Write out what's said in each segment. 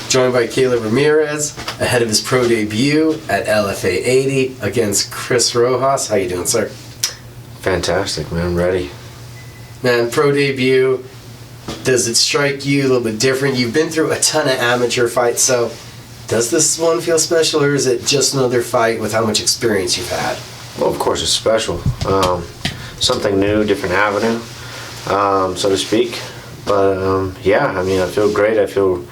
Joined by Calob Ramirez ahead of his pro debut at LFA 80 against Chris Rojas. How you doing, sir? Fantastic, man. I'm ready. Man, pro debut, does it strike you a little bit different? You've been through a ton of amateur fights, so does this one feel special, or is it just another fight with how much experience you've had? Well, of course it's special. Something new, different avenue, so to speak. But yeah, I mean, I feel great. I feel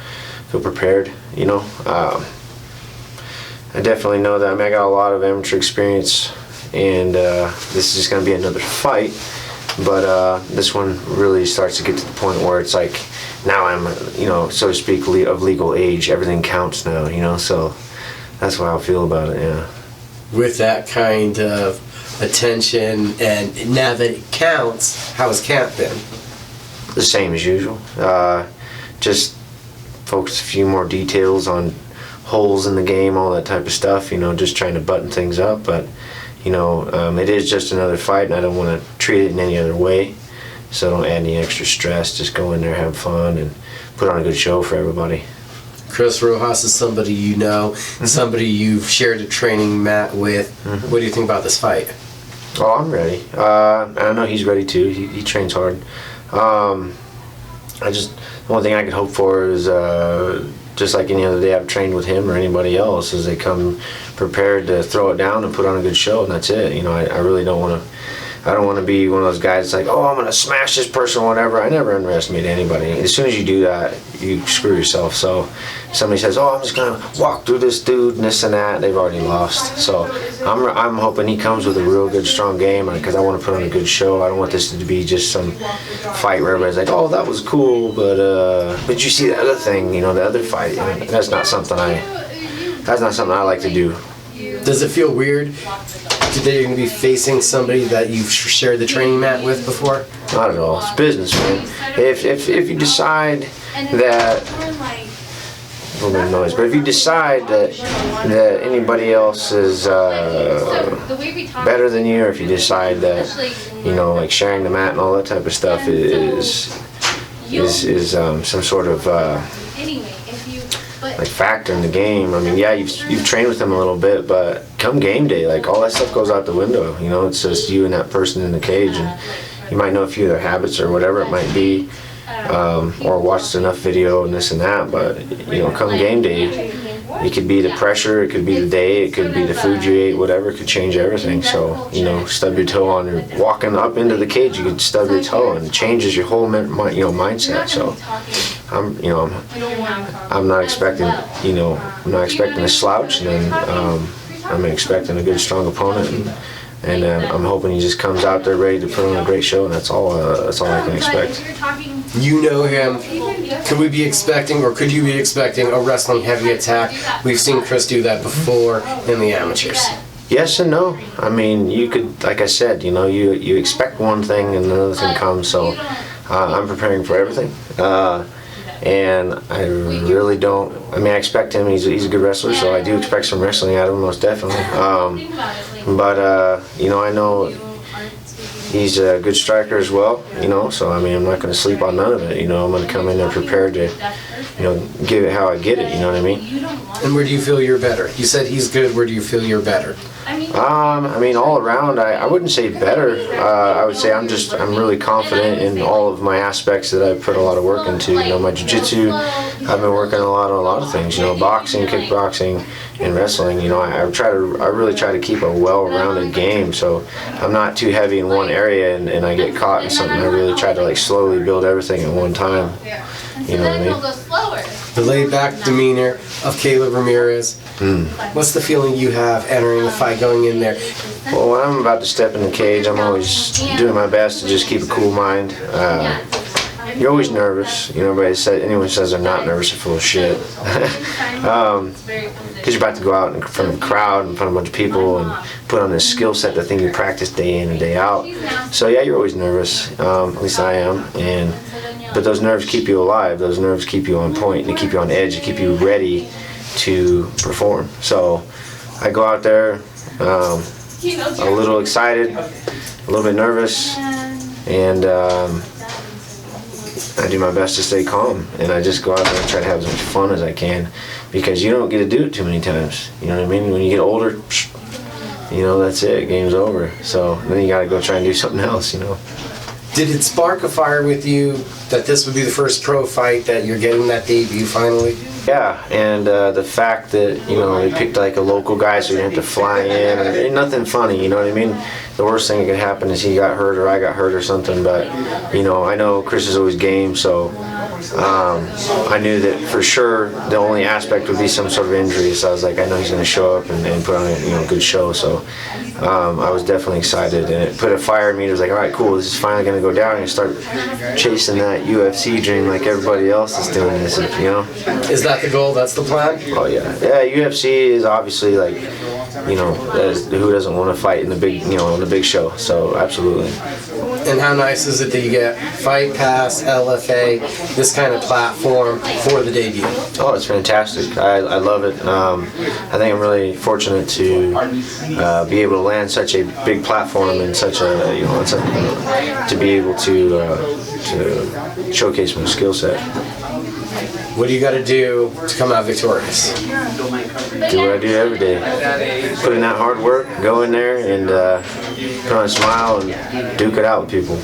prepared. You know, I definitely know that. I mean, I got a lot of amateur experience, and this is just gonna be another fight. But this one really starts to get to the point where it's like, now I'm, you know, so to speak, of legal age. Everything counts now, you know. So that's how I feel about it. Yeah. With that kind of attention, and now that it counts, how has camp been? The same as usual. Just focus a few more details on holes in the game, all that type of stuff. You know, just trying to button things up. But you know, it is just another fight, and I don't want to treat it in any other way. So don't add any extra stress. Just go in there, have fun, and put on a good show for everybody. Chris Rojas is somebody you know, somebody you've shared a training mat with. What do you think about this fight? Oh, I'm ready. I know he's ready too. He trains hard. The only thing I could hope for is just like any other day I've trained with him or anybody else, is they come prepared to throw it down and put on a good show, and that's it. You know, I really don't want to. I don't want to be one of those guys that's like, oh, I'm going to smash this person or whatever. I never underestimate anybody. As soon as you do that, you screw yourself. So somebody says, oh, I'm just going to walk through this dude and this and that, they've already lost. So I'm hoping he comes with a real good, strong game, because I want to put on a good show. I don't want this to be just some fight where everybody's like, oh, that was cool, but you see the other thing, you know, the other fight. You know, that's not something I like to do. Does it feel weird that you're going to be facing somebody that you've shared the training mat with before? Not at all. It's business, man. If you decide that, a little bit of noise, but if you decide that anybody else is better than you, or if you decide that, you know, like sharing the mat and all that type of stuff is some sort of like factor in the game. I mean, yeah, you've trained with them a little bit, but come game day, like all that stuff goes out the window. You know, it's just you and that person in the cage, and you might know a few of their habits or whatever it might be, or watched enough video and this and that. But you know, come game day, it could be the pressure, it could be the day, it could be the food you ate, whatever. It could change everything. So you know, stub your toe on your walking up into the cage, you could stub your toe, and it changes your whole mindset. So I'm not expecting a slouch, and then I'm expecting a good, strong opponent, and I'm hoping he just comes out there ready to put on a great show, and that's all I can expect. You know him. Could we be expecting, or could you be expecting, a wrestling heavy attack? We've seen Chris do that before in the amateurs. Yes and no. I mean, you could, like I said, you know, you expect one thing and another thing comes. So I'm preparing for everything. And I really don't. I mean, I expect him. He's a good wrestler, so I do expect some wrestling out of him, most definitely. But you know, I know he's a good striker as well. You know, so I mean, I'm not going to sleep on none of it. You know, I'm going to come in there prepared to, you know, give it how I get it. You know what I mean? And where do you feel you're better? You said he's good. Where do you feel you're better? I mean, all around, I wouldn't say better. I would say I'm really confident in all of my aspects that I put a lot of work into. You know, my jiu-jitsu, I've been working a lot of things. You know, boxing, kickboxing, and wrestling. You know, I really try to keep a well-rounded game. So I'm not too heavy in one area, and I get caught in something. I really try to like slowly build everything at one time. You know what I mean? The laid-back demeanor of Calob Ramirez. What's the feeling you have entering the fight, going in there? Well, when I'm about to step in the cage, I'm always doing my best to just keep a cool mind. You're always nervous. You know, anyone says they're not nervous are full of shit. Because you're about to go out in front of a crowd, in front of a bunch of people, and put on this skill set, the thing you practice day in and day out. So yeah, you're always nervous. At least I am. But those nerves keep you alive. Those nerves keep you on point. They keep you on edge. They keep you ready to perform. So I go out there a little excited, a little bit nervous, and I do my best to stay calm, and I just go out there and try to have as much fun as I can, because you don't get to do it too many times. You know what I mean? When you get older, you know, that's it. Game's over. So then you got to go try and do something else. You know. Did it spark a fire with you that this would be the first pro fight, that you're getting that debut finally? Yeah, and the fact that, you know, they picked like a local guy, so you didn't have to fly in, or nothing funny, you know what I mean? The worst thing that could happen is he got hurt or I got hurt or something, but, you know, I know Chris is always game, so I knew that for sure the only aspect would be some sort of injury, so I was like, I know he's going to show up and put on a, you know, good show, so I was definitely excited, and it put a fire in me. It was like, all right, cool, this is finally going to go down, and start chasing that UFC dream like everybody else is doing this, you know? Is that the goal? That's the plan? Oh yeah, yeah. UFC is obviously like, you know, who doesn't want to fight in the big, you know, on the big show? So absolutely. And how nice is it that you get Fight Pass, LFA, this kind of platform for the debut? Oh, it's fantastic. I love it. I think I'm really fortunate to be able to land such a big platform and such a, you know, to be able to showcase my skill set. What do you got to do to come out victorious? Do what I do every day. Put in that hard work, go in there and put on a smile and duke it out with people.